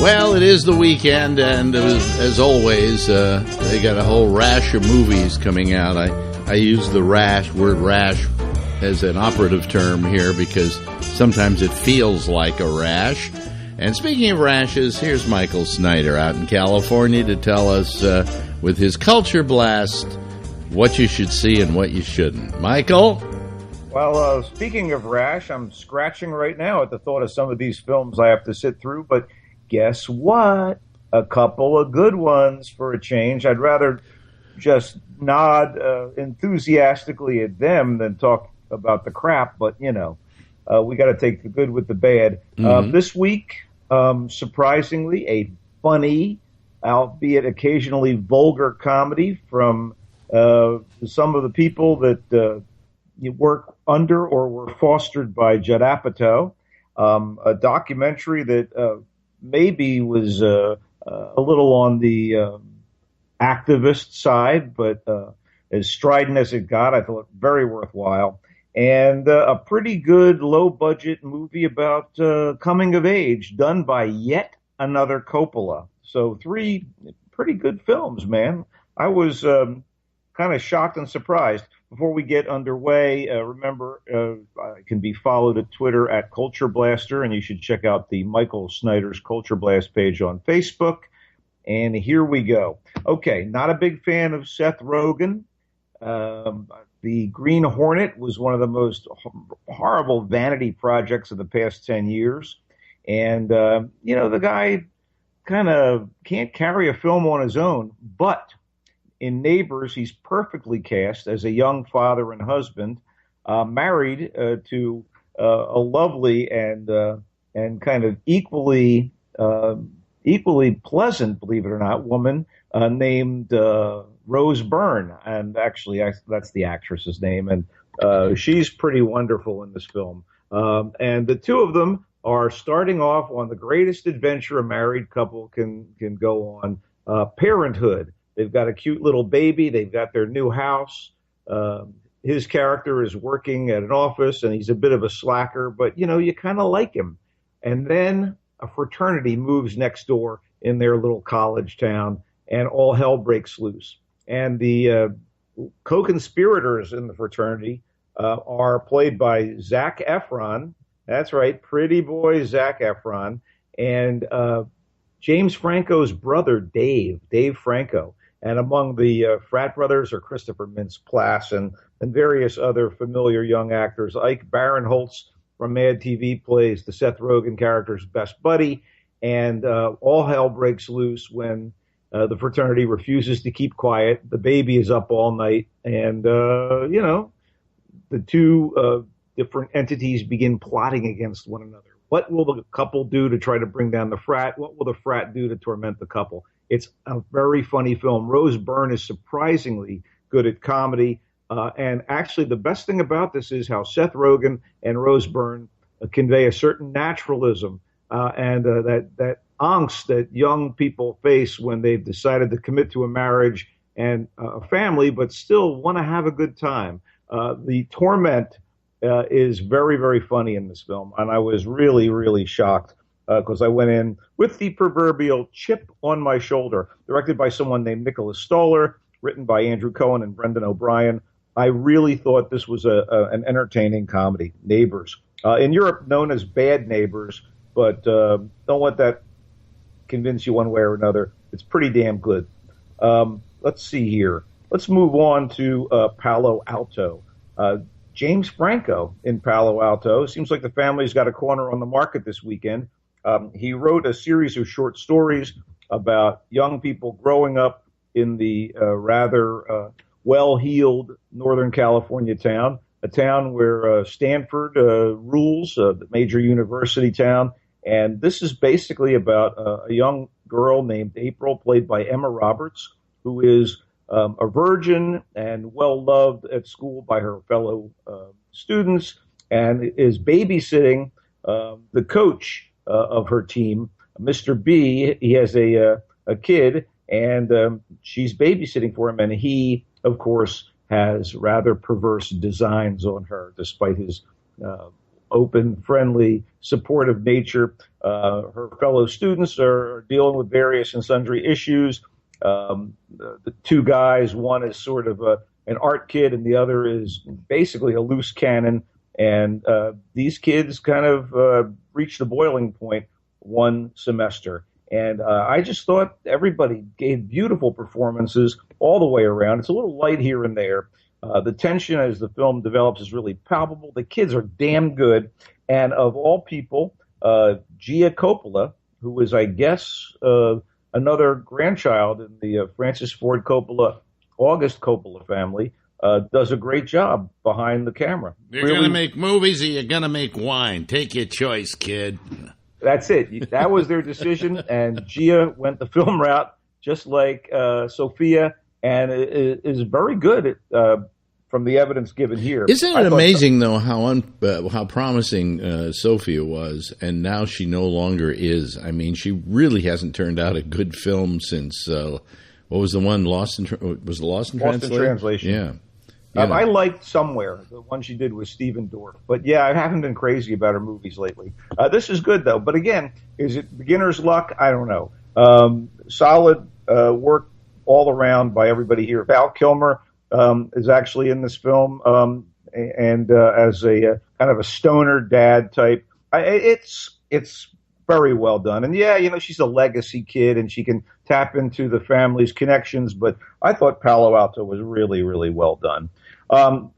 Well, it is the weekend, and as always, they got a whole rash of movies coming out. I use the word rash as an operative term here because sometimes it feels like a rash. And speaking of rashes, here's Michael Snyder out in California to tell us, with his Culture Blast, what you should see and what you shouldn't. Michael? Well, speaking of rash, I'm scratching right now at the thought of some of these films I have to sit through, but guess what? A couple of good ones for a change. I'd rather just nod enthusiastically at them than talk about the crap, but, we got to take the good with the bad. This week, surprisingly, a funny, albeit occasionally vulgar comedy from some of the people that you work under or were fostered by Judd Apatow, a documentary that maybe was a little on the activist side, but as strident as it got, I thought very worthwhile. And a pretty good low-budget movie about coming of age done by yet another Coppola. So 3 pretty good films, man. I was kind of shocked and surprised. Before we get underway, remember, I can be followed at Twitter at Culture Blaster, and you should check out the Michael Snyder's Culture Blast page on Facebook. And here we go. Okay, not a big fan of Seth Rogen. The Green Hornet was one of the most horrible vanity projects of the past 10 years. And, the guy kind of can't carry a film on his own, but in Neighbors, he's perfectly cast as a young father and husband, married to a lovely and kind of equally pleasant, believe it or not, woman named Rose Byrne. And actually, that's the actress's name, and she's pretty wonderful in this film. And the two of them are starting off on the greatest adventure a married couple can go on, parenthood. They've got a cute little baby. They've got their new house. His character is working at an office, and he's a bit of a slacker, but, you kind of like him. And then a fraternity moves next door in their little college town, and all hell breaks loose. And the co-conspirators in the fraternity are played by Zac Efron. That's right, pretty boy Zac Efron. And James Franco's brother, Dave Franco. And among the frat brothers are Christopher Mintz-Plasse and various other familiar young actors. Ike Barinholtz from Mad TV plays the Seth Rogen character's best buddy. And all hell breaks loose when the fraternity refuses to keep quiet. The baby is up all night. And, the two different entities begin plotting against one another. What will the couple do to try to bring down the frat? What will the frat do to torment the couple? It's a very funny film. Rose Byrne is surprisingly good at comedy. And actually, the best thing about this is how Seth Rogen and Rose Byrne convey a certain naturalism and that angst that young people face when they've decided to commit to a marriage and a family, but still want to have a good time. The torment is very, very funny in this film. And I was really, really shocked because I went in with the proverbial chip on my shoulder, directed by someone named Nicholas Stoller, written by Andrew Cohen and Brendan O'Brien. I really thought this was an entertaining comedy, Neighbors. In Europe, known as Bad Neighbors, but don't let that convince you one way or another. It's pretty damn good. Let's see here. Let's move on to Palo Alto. James Franco in Palo Alto. Seems like the family's got a corner on the market this weekend. He wrote a series of short stories about young people growing up in the rather well-heeled Northern California town, a town where Stanford rules, the major university town. And this is basically about a young girl named April, played by Emma Roberts, who is a virgin and well-loved at school by her fellow students, and is babysitting the coach of her team, Mr. B. He has a kid, and she's babysitting for him, and he, of course, has rather perverse designs on her, despite his open, friendly, supportive nature. Her fellow students are dealing with various and sundry issues. The two guys, one is sort of an art kid, and the other is basically a loose cannon. And these kids kind of reach the boiling point one semester. And I just thought everybody gave beautiful performances all the way around. It's a little light here and there. The tension as the film develops is really palpable. The kids are damn good. And of all people, Gia Coppola, who is, I guess, another grandchild in the Francis Ford Coppola, August Coppola family, does a great job behind the camera. You're going to make movies or you're going to make wine. Take your choice, kid. That's it. That was their decision, and Gia went the film route, just like Sophia, and is very good from the evidence given here. Isn't it amazing, though, how promising Sophia was, and now she no longer is? I mean, she really hasn't turned out a good film since what was the one Lost in Translation? Yeah. I liked Somewhere, the one she did with Stephen Dorff. But, yeah, I haven't been crazy about her movies lately. This is good, though. But, again, is it beginner's luck? I don't know. Solid work all around by everybody here. Val Kilmer is actually in this film and as a kind of a stoner dad type. It's very well done. And, yeah, she's a legacy kid, and she can tap into the family's connections. But I thought Palo Alto was really, really well done.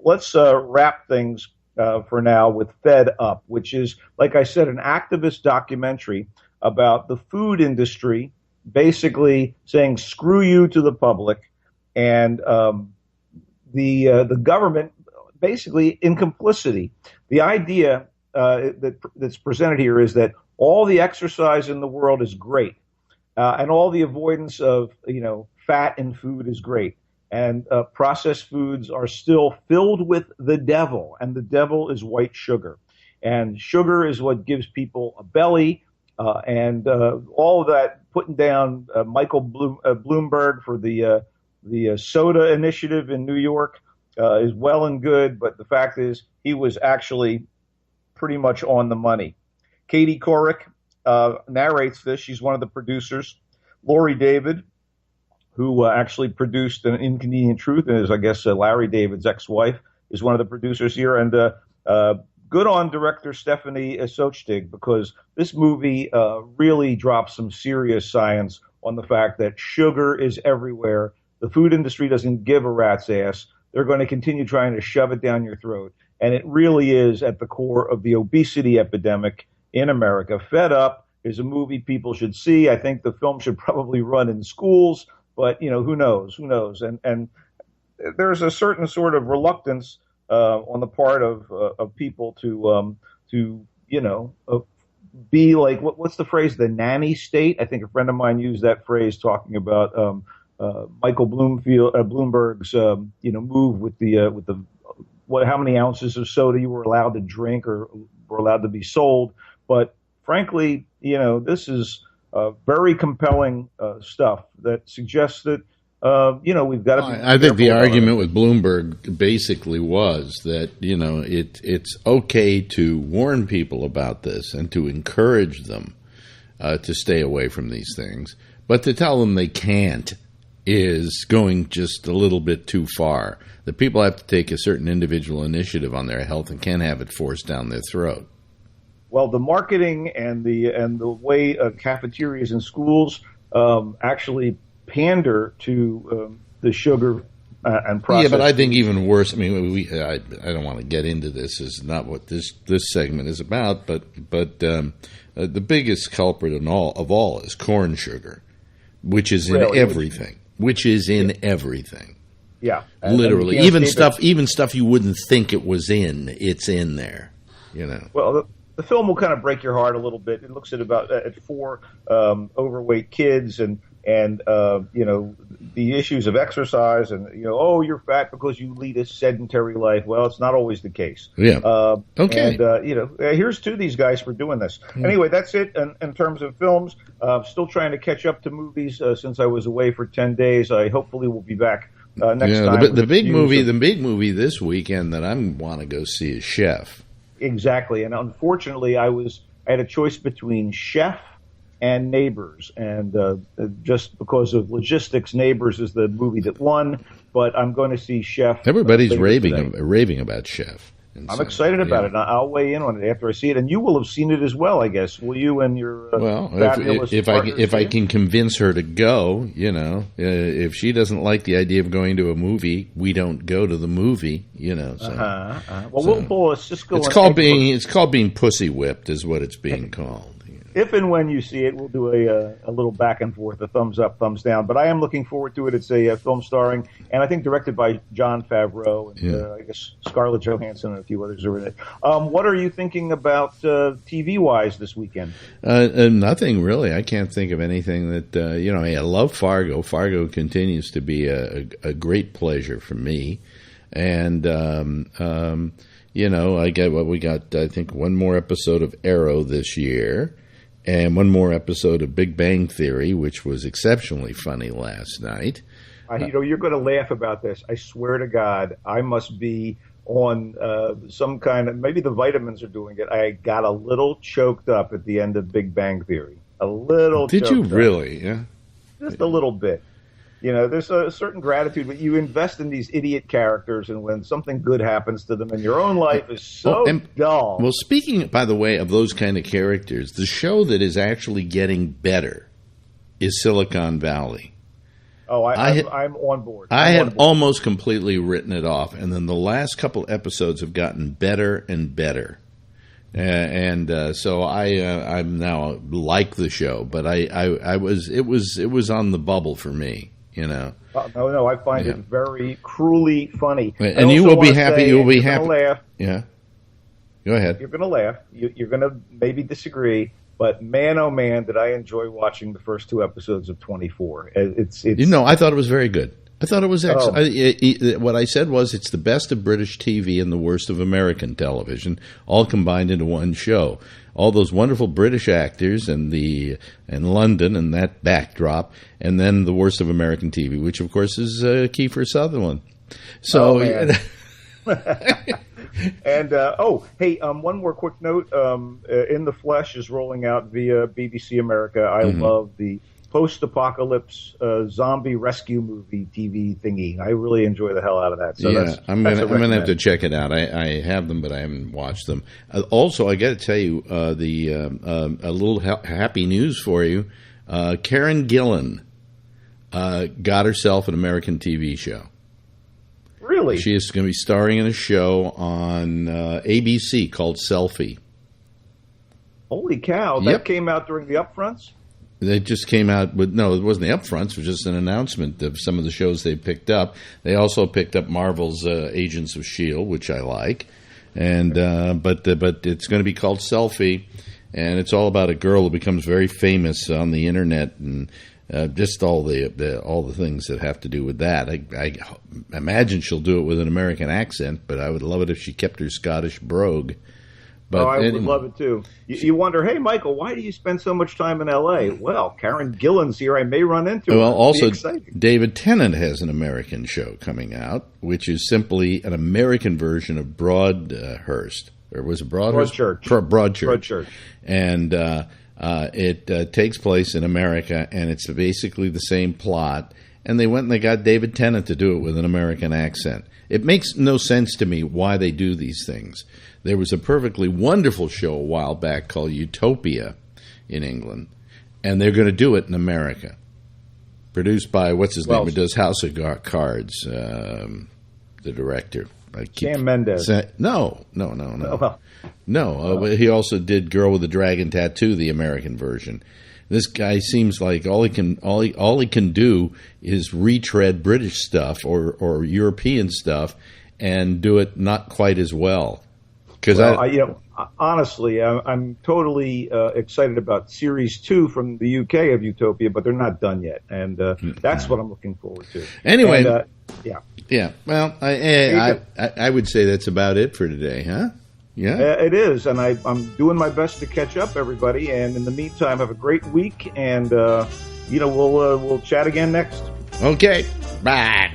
Let's wrap things for now with Fed Up, which is, like I said, an activist documentary about the food industry basically saying screw you to the public, and the government basically in complicity. The idea that's presented here is that all the exercise in the world is great, and all the avoidance of fat in food is great. And processed foods are still filled with the devil, and the devil is white sugar. And sugar is what gives people a belly, and all of that, putting down Michael Bloomberg for the soda initiative in New York is well and good, but the fact is he was actually pretty much on the money. Katie Couric narrates this. She's one of the producers. Lori David, who actually produced An Inconvenient Truth, and is, I guess, Larry David's ex-wife, is one of the producers here. And good on director Stephanie Sochtig, because this movie really drops some serious science on the fact that sugar is everywhere. The food industry doesn't give a rat's ass. They're going to continue trying to shove it down your throat. And it really is at the core of the obesity epidemic in America. Fed Up is a movie people should see. I think the film should probably run in schools. But, who knows? And there's a certain sort of reluctance on the part of people to be like, what's the phrase, the nanny state? I think a friend of mine used that phrase talking about Michael Bloomberg's, move with the how many ounces of soda you were allowed to drink or were allowed to be sold. But frankly, this is very compelling stuff that suggests that, we've got to be. I think the argument with Bloomberg basically was that, it's okay to warn people about this and to encourage them to stay away from these things, but to tell them they can't is going just a little bit too far. That people have to take a certain individual initiative on their health and can't have it forced down their throat. Well, the marketing and the way cafeterias and schools actually pander to the sugar and processed. Yeah, but I think even worse. I mean, I don't want to get into this. Is not what this segment is about. But the biggest culprit of all is corn sugar, which is in everything. Which is in everything. Yeah, literally, even stuff you wouldn't think it was in. It's in there. Well, the film will kind of break your heart a little bit. It looks at four overweight kids and the issues of exercise and you're fat because you lead a sedentary life. Well, it's not always the case. Yeah. Okay. And here's to these guys for doing this. Anyway, that's it in terms of films. Still trying to catch up to movies since I was away for 10 days. I hopefully will be back next time. The big movie this weekend that I want to go see is Chef. Exactly. And unfortunately, I had a choice between Chef and Neighbors, and just because of logistics, Neighbors is the movie that won. But I'm going to see Chef. Everybody's raving about Chef. I'm excited about it. I'll weigh in on it after I see it, and you will have seen it as well, I guess. Will you and your fabulous if I can convince her to go, if she doesn't like the idea of going to a movie, we don't go to the movie, So. Well, let's just go. It's called being pussy whipped, is what it's being called. If and when you see it, we'll do a little back and forth, a thumbs up, thumbs down. But I am looking forward to it. It's a film starring, and I think directed by Jon Favreau, and I guess Scarlett Johansson and a few others are in it. What are you thinking about TV-wise this weekend? Nothing, really. I can't think of anything that, I love Fargo. Fargo continues to be a great pleasure for me. And, I get what we got, I think, one more episode of Arrow this year. And one more episode of Big Bang Theory, which was exceptionally funny last night. You're going to laugh about this. I swear to God, I must be on some kind of, maybe the vitamins are doing it. I got a little choked up at the end of Big Bang Theory. A little Did choked you up. Really? Yeah. Just a little bit. There's a certain gratitude, but you invest in these idiot characters, and when something good happens to them, and your own life is so dull. Well, speaking, by the way, of those kind of characters, the show that is actually getting better is Silicon Valley. Oh, I'm on board. I had almost completely written it off, and then the last couple episodes have gotten better and better. So I'm now like the show, but it was on the bubble for me. No, I find it very cruelly funny. And you will be happy. You will be happy. Laugh. Yeah. Go ahead. You're going to laugh. You're going to maybe disagree, but man, oh man, did I enjoy watching the first 2 episodes of 24. It's I thought it was very good. I thought it was excellent. What I said was it's the best of British TV and the worst of American television, all combined into one show. All those wonderful British actors and London and that backdrop, and then the worst of American TV, which of course is Kiefer Sutherland. So, and hey, one more quick note: In the Flesh is rolling out via BBC America. I love the post-apocalypse zombie rescue movie TV thingy. I really enjoy the hell out of that. So I'm gonna have to check it out. I have them, but I haven't watched them. Also, I got to tell you a little happy news for you. Karen Gillan got herself an American TV show. Really? She is going to be starring in a show on ABC called Selfie. Holy cow! That came out during the upfronts. They just came out with, no, it wasn't the upfronts. It was just an announcement of some of the shows they picked up. They also picked up Marvel's Agents of S.H.I.E.L.D., which I like. And but it's going to be called Selfie, and it's all about a girl who becomes very famous on the internet, and just all the things that have to do with that. I imagine she'll do it with an American accent, but I would love it if she kept her Scottish brogue. But I would love it too. You wonder, hey, Michael, why do you spend so much time in L.A.? Well, Karen Gillan's here. I may run into her. Well, also, David Tennant has an American show coming out, which is simply an American version of Broadhurst. Or was it Broadhurst? Broadchurch. And it takes place in America, and it's basically the same plot. And they went and they got David Tennant to do it with an American accent. It makes no sense to me why they do these things. There was a perfectly wonderful show a while back called Utopia in England, and they're going to do it in America. Produced by, what's his name, who does House of Cards, the director. Sam Mendes. No. He also did Girl with the Dragon Tattoo, the American version. This guy seems like all he can do is retread British stuff or European stuff and do it not quite as well. Because honestly, I'm totally excited about Series 2 from the UK of Utopia, but they're not done yet, and that's what I'm looking forward to. Anyway, yeah. Well, I would say that's about it for today, huh? Yeah, it is, and I'm doing my best to catch up, everybody. And in the meantime, have a great week, and we'll chat again next. Okay, bye.